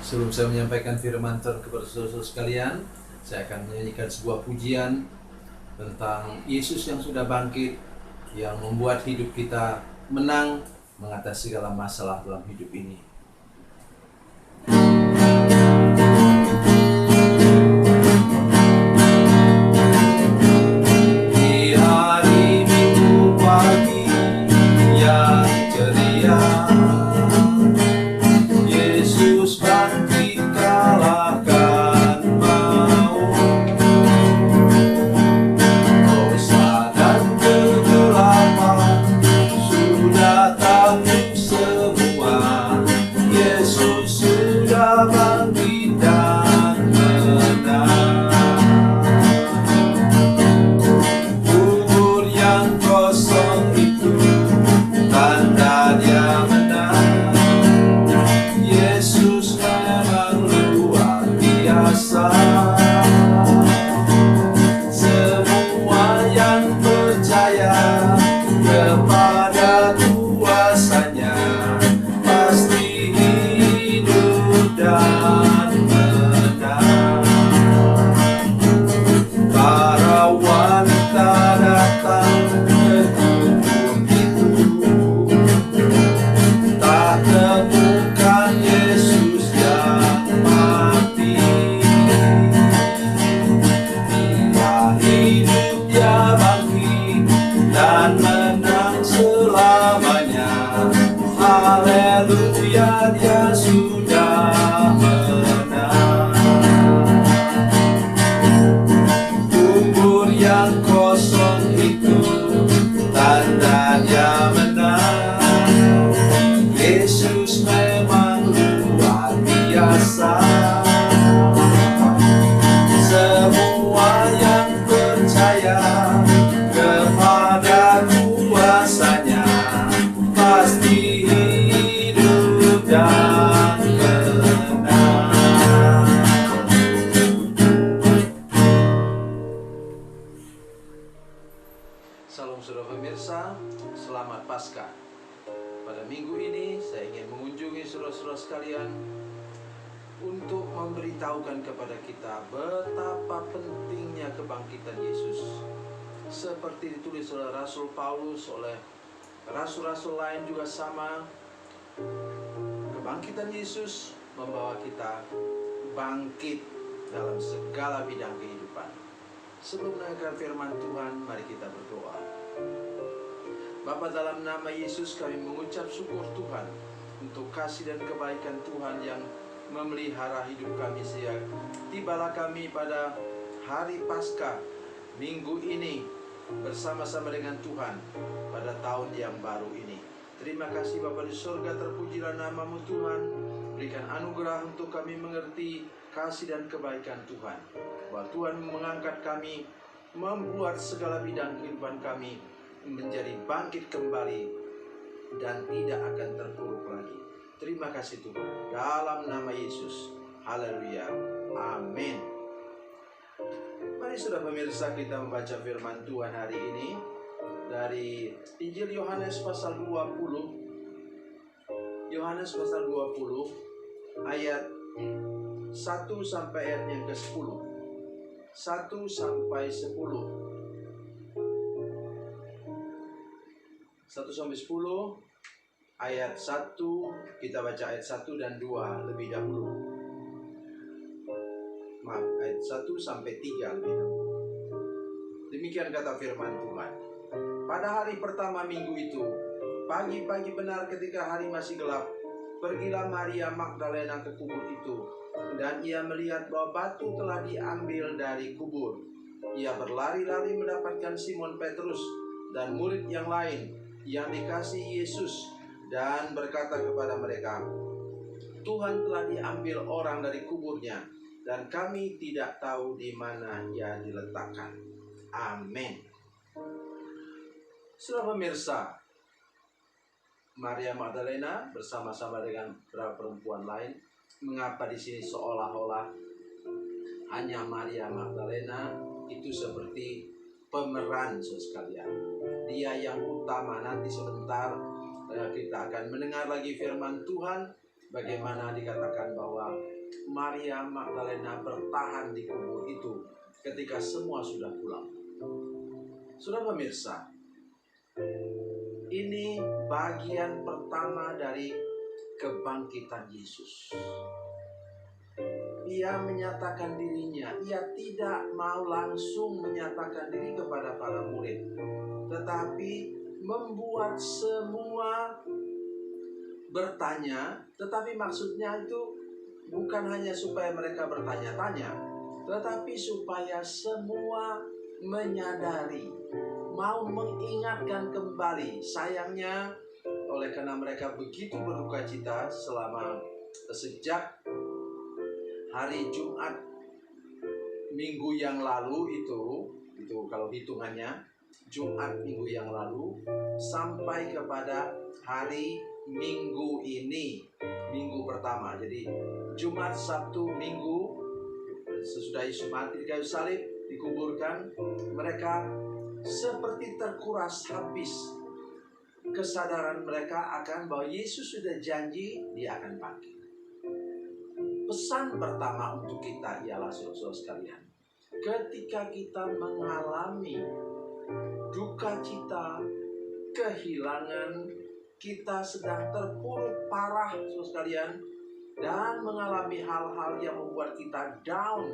Sebelum saya menyampaikan firman Tuhan kepada saudara-saudara sekalian, saya akan menyanyikan sebuah pujian tentang Yesus yang sudah bangkit, yang membuat hidup kita menang mengatasi segala masalah dalam hidup ini. Di hari Minggu pagi yang ceria, Yesus bangkit kalahkan maut. Dosa dan kegelapan sudah takluk semua. Yesus sudah bangkit dan menang. Kubur yang kosong itu tanda Dia menang. Yesus memang luar biasa. Semua yang percaya kepada kuasa-Nya pasti hidup dan menang. Para wanita datang ke kubur itu, tak temukan Yesus yang mati. Dia hidup, Dia bangkit dan menang selamanya. Haleluya, Dia sudah menang. Kubur yang kosong itu tanda Dia menang. Yesus memang luar biasa. Semua yang percaya kepada kuasa-Nya pasti hidup dan menang. Salam saudara pemirsa, selamat Paskah. Pada minggu ini saya ingin mengunjungi saudara-saudara sekalian untuk memberitahukan kepada kita betapa pentingnya kebangkitan Yesus. Seperti ditulis oleh Rasul Paulus, oleh rasul-rasul lain juga sama. Kebangkitan Yesus membawa kita bangkit dalam segala bidang kehidupan. Sebelum mendengarkan firman Tuhan, mari kita berdoa. Bapa, dalam nama Yesus kami mengucap syukur Tuhan untuk kasih dan kebaikan Tuhan yang memelihara hidup kami sejak tibalah kami pada hari Paskah minggu ini bersama-sama dengan Tuhan pada tahun yang baru ini. Terima kasih Bapa di surga, terpujilah nama-Mu Tuhan. Berikan anugerah untuk kami mengerti kasih dan kebaikan Tuhan. Bahwa Tuhan mengangkat kami, membuat segala bidang kehidupan kami menjadi bangkit kembali dan tidak akan terpuruk lagi. Terima kasih Tuhan, dalam nama Yesus. Haleluya, amin. Mari saudara pemirsa, kita membaca firman Tuhan hari ini dari Injil Yohanes pasal 20. Yohanes pasal 20 ayat 1 sampai ayat yang ke-10. 1 sampai 10. 1 sampai 10 ayat 1, kita baca ayat 1 dan 2 lebih dahulu. Maaf, ayat 1 sampai 3 lebih dahulu. Demikian kata firman Tuhan. Pada hari pertama minggu itu, pagi-pagi benar ketika hari masih gelap, pergilah Maria Magdalena ke kubur itu, dan ia melihat bahwa batu telah diambil dari kubur. Ia berlari-lari mendapatkan Simon Petrus dan murid yang lain yang dikasihi Yesus, dan berkata kepada mereka, Tuhan telah diambil orang dari kuburnya, dan kami tidak tahu di mana Ia diletakkan. Amin. Saudara pemirsa, Maria Magdalena bersama-sama dengan beberapa perempuan lain. Mengapa di sini seolah-olah hanya Maria Magdalena itu seperti pemeran, saudara sekalian? Dia yang utama. Nanti sebentar kita akan mendengar lagi firman Tuhan bagaimana dikatakan bahwa Maria Magdalena bertahan di kubur itu ketika semua sudah pulang. Saudara pemirsa, ini bagian pertama dari kebangkitan Yesus. Ia menyatakan dirinya, ia tidak mau langsung menyatakan diri kepada para murid, tetapi membuat semua bertanya. Tetapi maksudnya itu bukan hanya supaya mereka bertanya-tanya, tetapi supaya semua menyadari, mau mengingatkan kembali. Sayangnya, oleh karena mereka begitu berduka cita sejak hari Jumat minggu yang lalu itu kalau hitungannya Jumat minggu yang lalu sampai kepada hari Minggu ini, minggu pertama. Jadi Jumat, Sabtu, Minggu sesudah Yesus mati di kayu salib, dikuburkan, mereka seperti terkuras habis kesadaran mereka akan bahwa Yesus sudah janji dia akan bangkit. Pesan pertama untuk kita ialah, saudara-saudara sekalian, ketika kita mengalami duka cita, kehilangan, kita sedang terpuruk parah, saudara sekalian, dan mengalami hal-hal yang membuat kita down,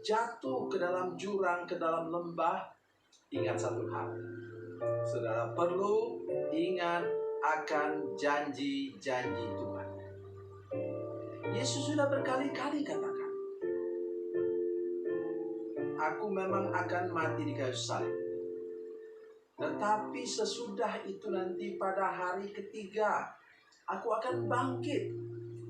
jatuh ke dalam jurang, ke dalam lembah, ingat satu hal, saudara perlu ingat akan janji-janji Tuhan. Yesus sudah berkali-kali katakan, aku memang akan mati di kayu salib, tetapi sesudah itu nanti pada hari ketiga aku akan bangkit.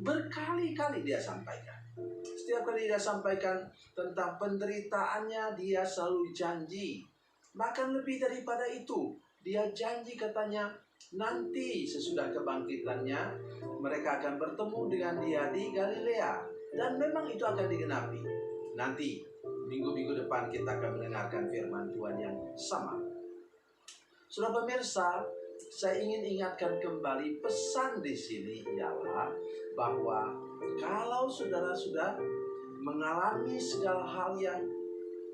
Berkali-kali dia sampaikan. Setiap kali dia sampaikan tentang penderitaannya, dia selalu janji. Bahkan lebih daripada itu, dia janji katanya, nanti sesudah kebangkitannya mereka akan bertemu dengan dia di Galilea. Dan memang itu akan digenapi. Nanti minggu-minggu depan kita akan mendengarkan firman Tuhan yang sama. Saudara pemirsa, saya ingin ingatkan kembali pesan di sini ialah bahwa kalau saudara sudah mengalami segala hal yang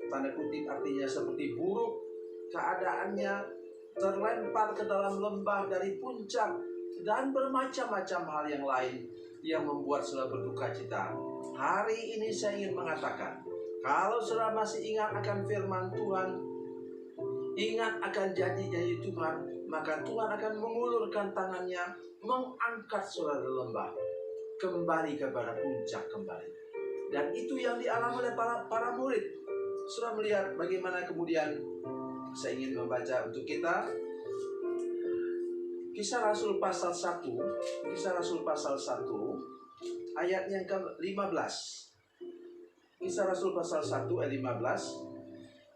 tanda kutip artinya seperti buruk, keadaannya terlempar ke dalam lembah dari puncak, dan bermacam-macam hal yang lain yang membuat saudara berduka cita. Hari ini saya ingin mengatakan, kalau saudara masih ingat akan firman Tuhan, ingat akan janji-janji Tuhan, maka Tuhan akan mengulurkan tangannya, mengangkat saudara dari lembah, kembali kepada puncak kembali. Dan itu yang dialami oleh para murid. Saudara melihat bagaimana kemudian. Saya ingin membaca untuk kita Kisah Rasul pasal 1, Kisah Rasul pasal 1 ayat yang ke-15. Kisah Rasul pasal 1 ayat 15.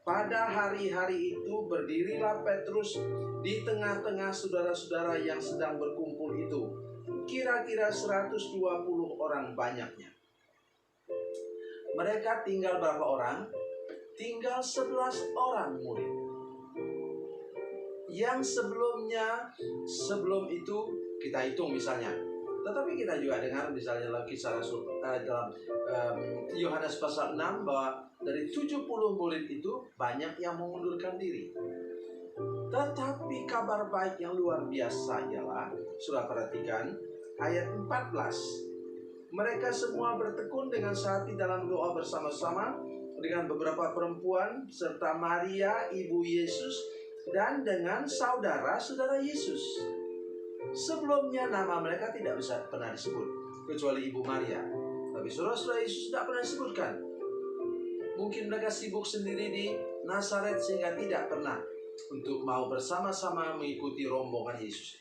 Pada hari-hari itu berdirilah Petrus di tengah-tengah saudara-saudara yang sedang berkumpul itu, kira-kira 120 orang banyaknya. Mereka tinggal berapa orang? Tinggal 11 orang murid. Yang sebelum itu kita hitung misalnya. Tetapi kita juga dengar misalnya dalam Kisah Rasul dalam Yohanes pasal 6 bahwa dari 70 murid itu banyak yang mengundurkan diri. Tetapi kabar baik yang luar biasa ialah, sudah perhatikan ayat 14. Mereka semua bertekun dengan sehati dalam doa bersama-sama dengan beberapa perempuan serta Maria ibu Yesus dan dengan saudara-saudara Yesus. Sebelumnya nama mereka tidak bisa pernah disebut kecuali Ibu Maria. Tapi saudara-saudara Yesus tidak pernah disebutkan. Mungkin mereka sibuk sendiri di Nazaret sehingga tidak pernah untuk mau bersama-sama mengikuti rombongan Yesus.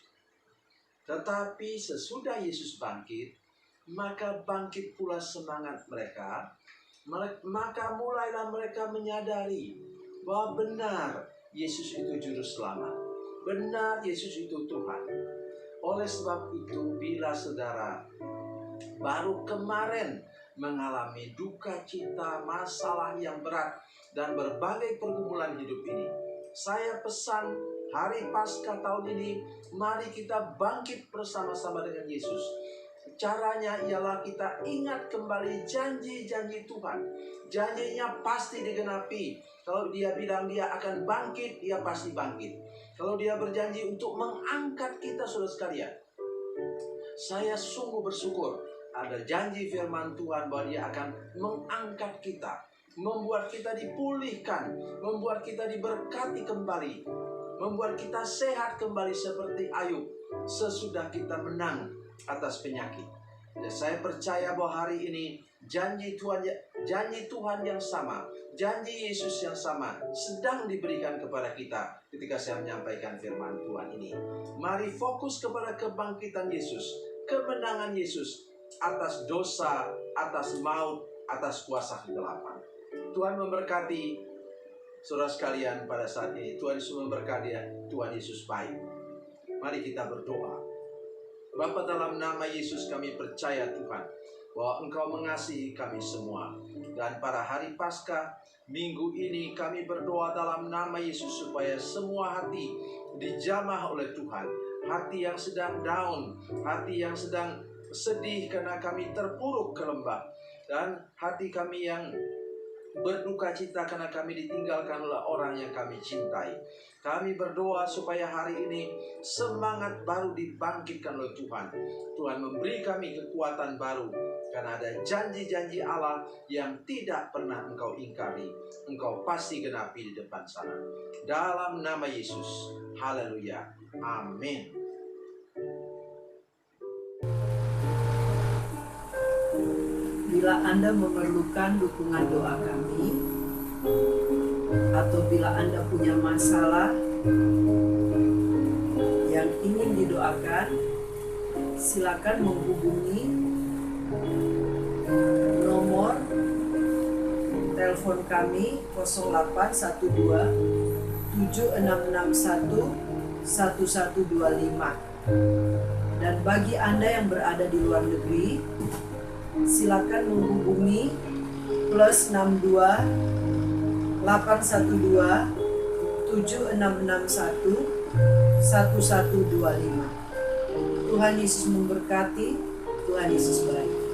Tetapi sesudah Yesus bangkit, maka bangkit pula semangat mereka. Maka mulailah mereka menyadari bahwa benar Yesus itu juru selamat. Benar Yesus itu Tuhan. Oleh sebab itu, bila saudara baru kemarin mengalami duka cita, masalah yang berat, dan berbagai pergumulan hidup ini, saya pesan hari Paskah tahun ini, mari kita bangkit bersama-sama dengan Yesus. Caranya ialah kita ingat kembali janji-janji Tuhan. Janjinya pasti digenapi. Kalau dia bilang dia akan bangkit, dia pasti bangkit. Kalau dia berjanji untuk mengangkat kita, saudara sekalian, saya sungguh bersyukur ada janji firman Tuhan bahwa dia akan mengangkat kita, membuat kita dipulihkan, membuat kita diberkati kembali, membuat kita sehat kembali seperti Ayub sesudah kita menang atas penyakit. Dan saya percaya bahwa hari ini janji Tuhan yang sama, janji Yesus yang sama sedang diberikan kepada kita ketika saya menyampaikan firman Tuhan ini. Mari fokus kepada kebangkitan Yesus, kemenangan Yesus atas dosa, atas maut, atas kuasa kegelapan. Tuhan memberkati saudara sekalian pada saat ini. Tuhan Yesus memberkati, Tuhan Yesus baik. Mari kita berdoa. Bapa, dalam nama Yesus kami percaya Tuhan bahwa Engkau mengasihi kami semua. Dan pada hari Paskah minggu ini kami berdoa dalam nama Yesus supaya semua hati dijamah oleh Tuhan. Hati yang sedang down, hati yang sedang sedih karena kami terpuruk ke lembah, dan hati kami yang berduka cita karena kami ditinggalkan oleh orang yang kami cintai. Kami berdoa supaya hari ini semangat baru dibangkitkan oleh Tuhan. Tuhan memberi kami kekuatan baru karena ada janji-janji Allah yang tidak pernah Engkau ingkari. Engkau pasti genapi di depan sana. Dalam nama Yesus. Haleluya. Amin. Bila Anda memerlukan dukungan doa kami, atau bila Anda punya masalah yang ingin didoakan, silakan menghubungi nomor telepon kami 0812 7661 1125. Dan bagi Anda yang berada di luar negeri, silakan menghubungi +62 812 7661 1125. Tuhan Yesus memberkati. Tuhan Yesus baik.